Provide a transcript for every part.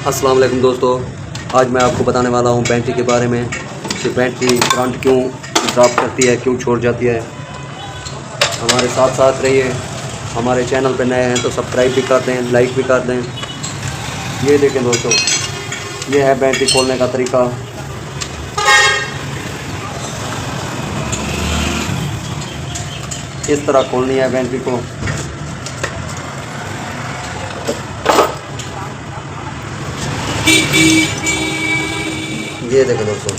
अस्सलाम वालेकुम दोस्तों, आज मैं आपको बताने वाला हूँ बैटरी के बारे में कि बैटरी करंट क्यों ड्रॉप करती है, क्यों छोड़ जाती है। हमारे साथ साथ रहिए। हमारे चैनल पर नए हैं तो सब्सक्राइब भी कर दें, लाइक भी कर दें। ये देखें दोस्तों, ये है बैटरी खोलने का तरीका। इस तरह खोलनी है बैटरी को। ये देखें दोस्तों,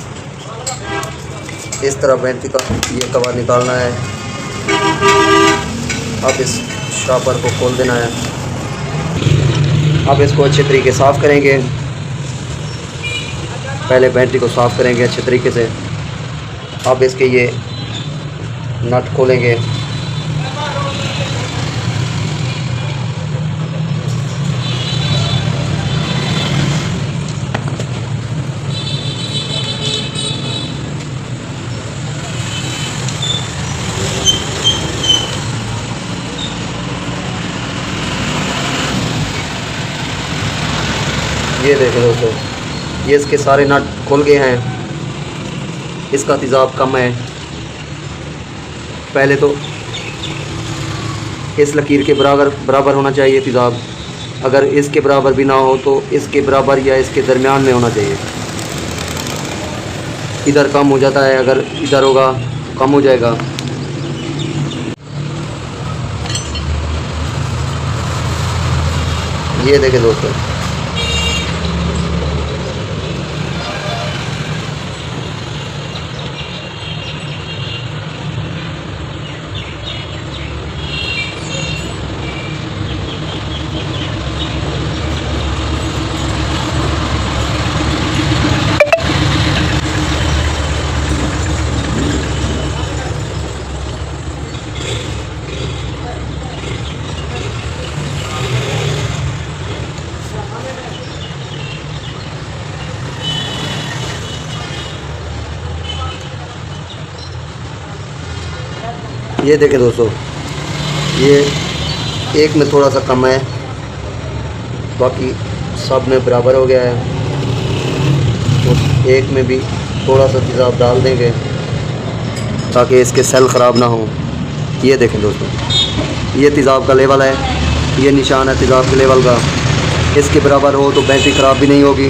इस तरह बैटरी का ये कवर निकालना है। अब इस शॉपर को खोल देना है। अब इसको अच्छे तरीके साफ़ करेंगे। पहले बैटरी को साफ़ करेंगे अच्छे तरीके से। अब इसके ये नट खोलेंगे। ये देखें दोस्तों, ये इसके सारे नट खुल गए हैं। इसका तेज़ाब कम है। पहले तो इस लकीर के बराबर होना चाहिए तेज़ाब। अगर इसके बराबर भी ना हो तो इसके बराबर या इसके दरमियान में होना चाहिए। इधर कम हो जाता है, अगर इधर होगा तो कम हो जाएगा। ये देखें दोस्तों, ये देखें दोस्तों, ये एक में थोड़ा सा कम है, बाकी सब में बराबर हो गया है। तो एक में भी थोड़ा सा तेज़ाब डाल देंगे ताकि इसके सेल ख़राब ना हो। ये देखें दोस्तों, ये तेज़ाब का लेवल है, ये निशान है तेज़ाब के लेवल का। इसके बराबर हो तो बैटरी ख़राब भी नहीं होगी,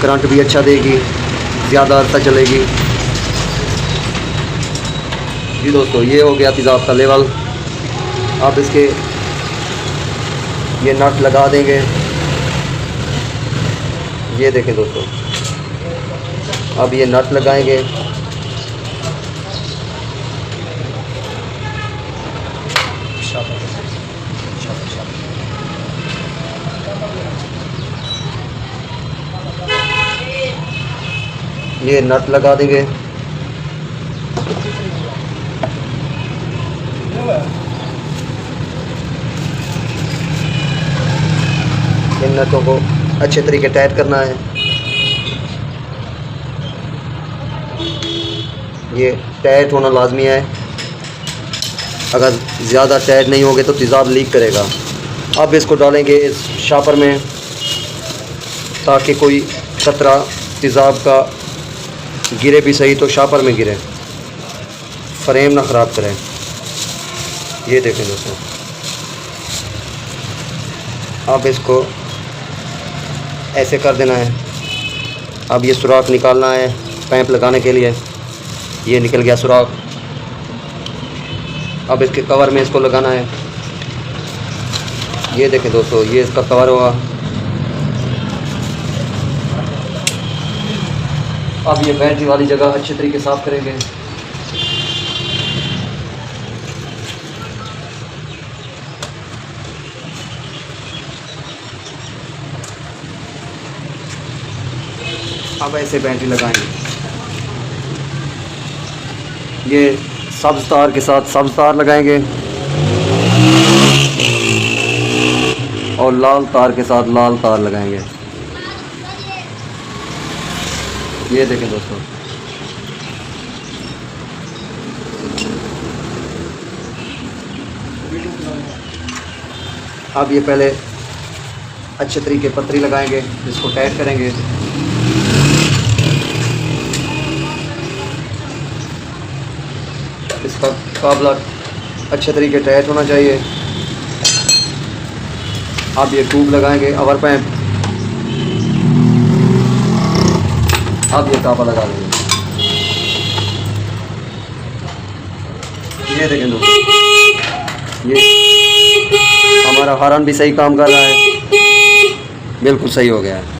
करंट भी अच्छा देगी, ज़्यादा अर्सा चलेगी। जी दोस्तों, ये हो गया तेज़ाब का लेवल। अब इसके ये नट लगा देंगे। ये देखें दोस्तों, अब ये नट लगाएंगे। ये नट लगा देंगे। इन नटों को अच्छे तरीके टाइट करना है। ये टाइट होना लाजमी है। अगर ज़्यादा टाइट नहीं होगे तो तेज़ाब लीक करेगा। अब इसको डालेंगे इस शॉपर में ताकि कोई कतरा तेज़ाब का गिरे भी सही तो शॉपर में गिरे, फ्रेम ना ख़राब करें। ये देखें दोस्तों, अब इसको ऐसे कर देना है। अब ये सुराख निकालना है पैप लगाने के लिए। ये निकल गया सुराख। अब इसके कवर में इसको लगाना है। ये देखें दोस्तों, ये इसका कवर होगा। अब ये बैटरी वाली जगह अच्छे तरीके साफ़ करेंगे। अब ऐसे बैटरी लगाएंगे। ये सब्ज़ तार के साथ सब्ज़ तार लगाएंगे और लाल तार के साथ लाल तार लगाएंगे। ये देखें दोस्तों, अब ये पहले अच्छे तरीके पतरी लगाएंगे, इसको टाइट करेंगे। इसका काबला अच्छे तरीके टाइट होना चाहिए। अब ये ट्यूब लगाएंगे ओवर पैंप, अब ये काबा लगा देंगे। ये देखें दोस्तों, ये हमारा हॉर्न भी सही काम कर रहा है, बिल्कुल सही हो गया है।